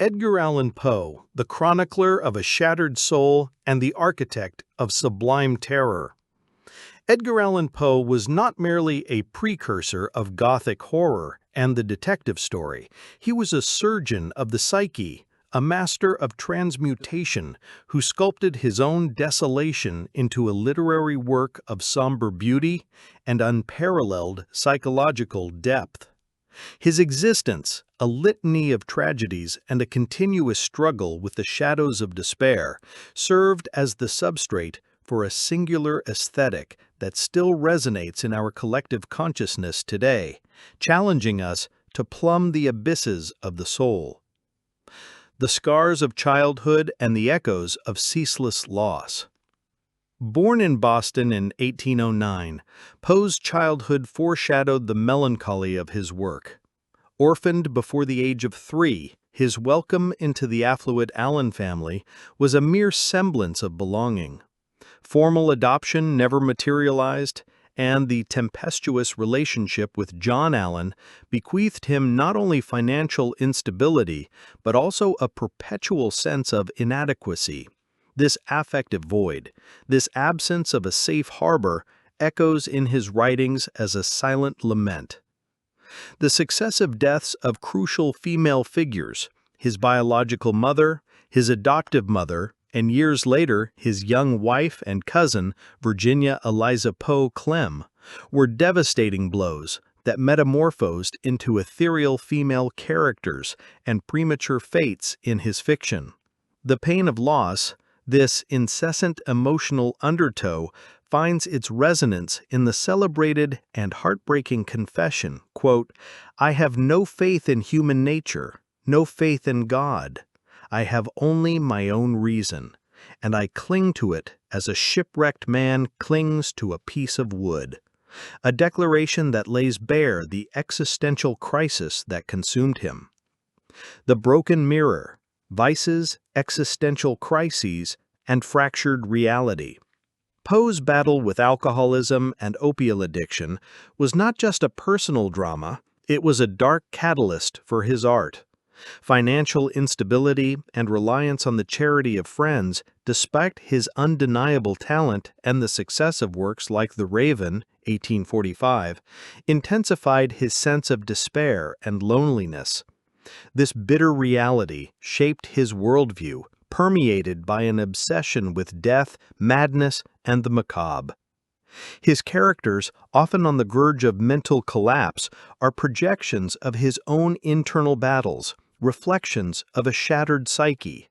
Edgar Allan Poe, the chronicler of a shattered soul and the architect of sublime terror. Edgar Allan Poe was not merely a precursor of Gothic horror and the detective story. He was a surgeon of the psyche, a master of transmutation who sculpted his own desolation into a literary work of somber beauty and unparalleled psychological depth. His existence, a litany of tragedies and a continuous struggle with the shadows of despair, served as the substrate for a singular aesthetic that still resonates in our collective consciousness today, challenging us to plumb the abysses of the soul. The scars of childhood and the echoes of ceaseless loss. Born in Boston in 1809, Poe's childhood foreshadowed the melancholy of his work. Orphaned before the age of 3, his welcome into the affluent Allan family was a mere semblance of belonging. Formal adoption never materialized, and the tempestuous relationship with John Allan bequeathed him not only financial instability, but also a perpetual sense of inadequacy. This affective void, this absence of a safe harbor, echoes in his writings as a silent lament. The successive deaths of crucial female figures, his biological mother, his adoptive mother, and years later his young wife and cousin, Virginia Eliza Poe Clem, were devastating blows that metamorphosed into ethereal female characters and premature fates in his fiction. The pain of loss, this incessant emotional undertow, finds its resonance in the celebrated and heartbreaking confession, quote, "I have no faith in human nature, no faith in God. I have only my own reason, and I cling to it as a shipwrecked man clings to a piece of wood," a declaration that lays bare the existential crisis that consumed him. The broken mirror, vices, existential crises, and fractured reality. Poe's battle with alcoholism and opiate addiction was not just a personal drama, it was a dark catalyst for his art. Financial instability and reliance on the charity of friends, despite his undeniable talent and the success of works like The Raven, 1845, intensified his sense of despair and loneliness. This bitter reality shaped his worldview, permeated by an obsession with death, madness, and the macabre. His characters, often on the verge of mental collapse, are projections of his own internal battles, reflections of a shattered psyche.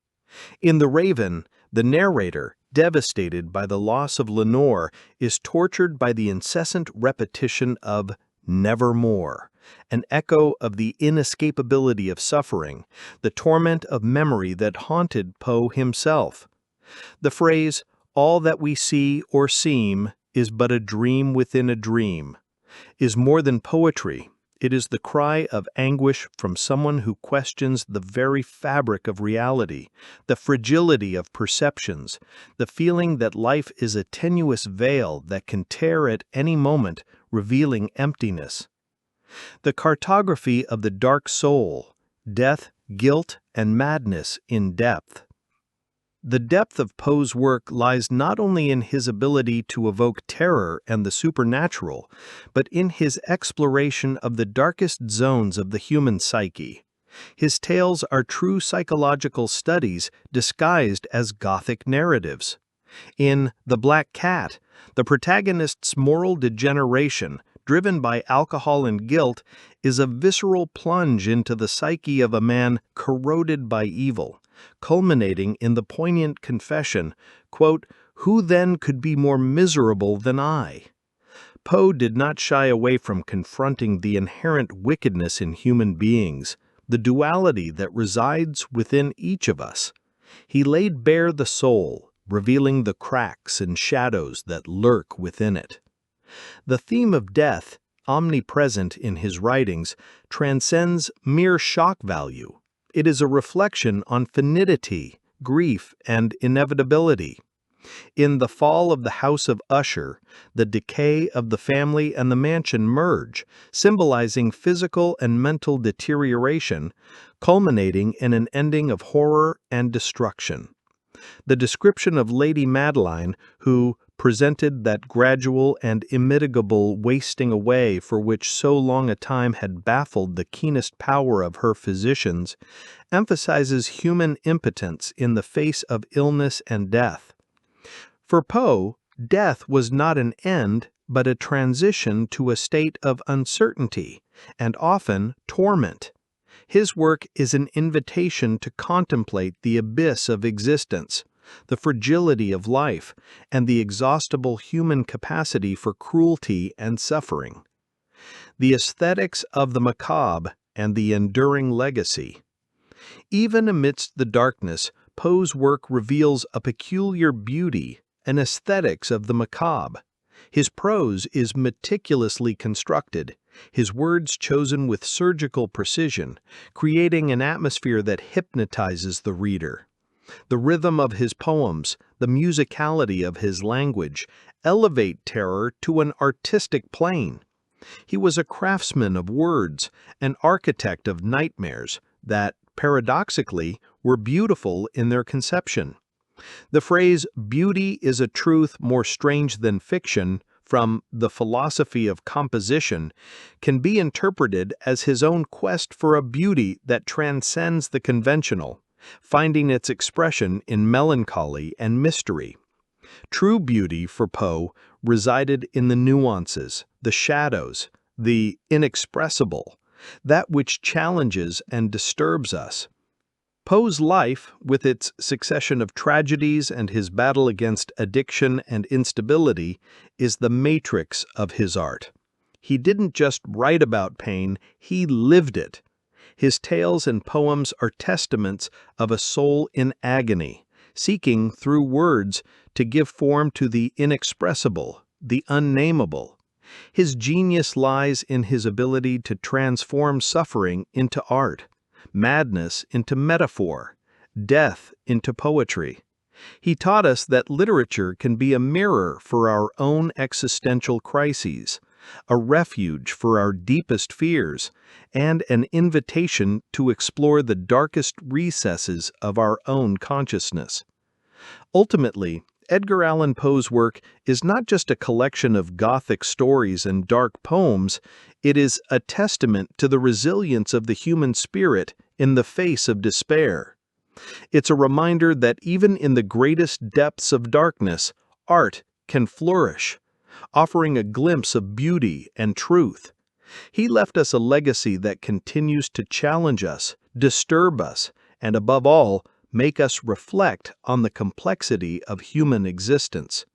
In The Raven, the narrator, devastated by the loss of Lenore, is tortured by the incessant repetition of "nevermore," an echo of the inescapability of suffering, the torment of memory that haunted Poe himself. The phrase, "all that we see or seem is but a dream within a dream," is more than poetry. It is the cry of anguish from someone who questions the very fabric of reality, the fragility of perceptions, the feeling that life is a tenuous veil that can tear at any moment, revealing emptiness. The cartography of the dark soul, death, guilt, and madness in depth. The depth of Poe's work lies not only in his ability to evoke terror and the supernatural, but in his exploration of the darkest zones of the human psyche. His tales are true psychological studies disguised as Gothic narratives. In The Black Cat, the protagonist's moral degeneration, driven by alcohol and guilt, is a visceral plunge into the psyche of a man corroded by evil, culminating in the poignant confession, quote, "Who then could be more miserable than I?" Poe did not shy away from confronting the inherent wickedness in human beings, the duality that resides within each of us. He laid bare the soul, revealing the cracks and shadows that lurk within it. The theme of death, omnipresent in his writings, transcends mere shock value. It is a reflection on finitude, grief, and inevitability. In The Fall of the House of Usher, the decay of the family and the mansion merge, symbolizing physical and mental deterioration, culminating in an ending of horror and destruction. The description of Lady Madeline, who presented that gradual and immitigable wasting away for which so long a time had baffled the keenest power of her physicians, emphasizes human impotence in the face of illness and death. For Poe, death was not an end, but a transition to a state of uncertainty, and often torment. His work is an invitation to contemplate the abyss of existence, the fragility of life, and the exhaustible human capacity for cruelty and suffering. The aesthetics of the macabre and the enduring legacy. Even amidst the darkness, Poe's work reveals a peculiar beauty, an aesthetics of the macabre. His prose is meticulously constructed, his words chosen with surgical precision, creating an atmosphere that hypnotizes the reader. The rhythm of his poems, the musicality of his language, elevate terror to an artistic plane. He was a craftsman of words, an architect of nightmares that, paradoxically, were beautiful in their conception. The phrase, "beauty is a truth more strange than fiction," from The Philosophy of Composition, can be interpreted as his own quest for a beauty that transcends the conventional, finding its expression in melancholy and mystery. True beauty for Poe resided in the nuances, the shadows, the inexpressible, that which challenges and disturbs us. Poe's life, with its succession of tragedies and his battle against addiction and instability, is the matrix of his art. He didn't just write about pain, he lived it. His tales and poems are testaments of a soul in agony, seeking, through words, to give form to the inexpressible, the unnameable. His genius lies in his ability to transform suffering into art, madness into metaphor, death into poetry. He taught us that literature can be a mirror for our own existential crises, a refuge for our deepest fears, and an invitation to explore the darkest recesses of our own consciousness. Ultimately, Edgar Allan Poe's work is not just a collection of Gothic stories and dark poems, it is a testament to the resilience of the human spirit in the face of despair. It's a reminder that even in the greatest depths of darkness, art can flourish, offering a glimpse of beauty and truth. He left us a legacy that continues to challenge us, disturb us, and above all, make us reflect on the complexity of human existence.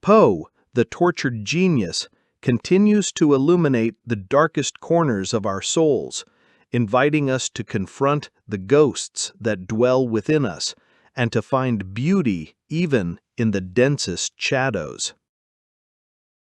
Poe, the tortured genius, continues to illuminate the darkest corners of our souls, inviting us to confront the ghosts that dwell within us and to find beauty even in the densest shadows.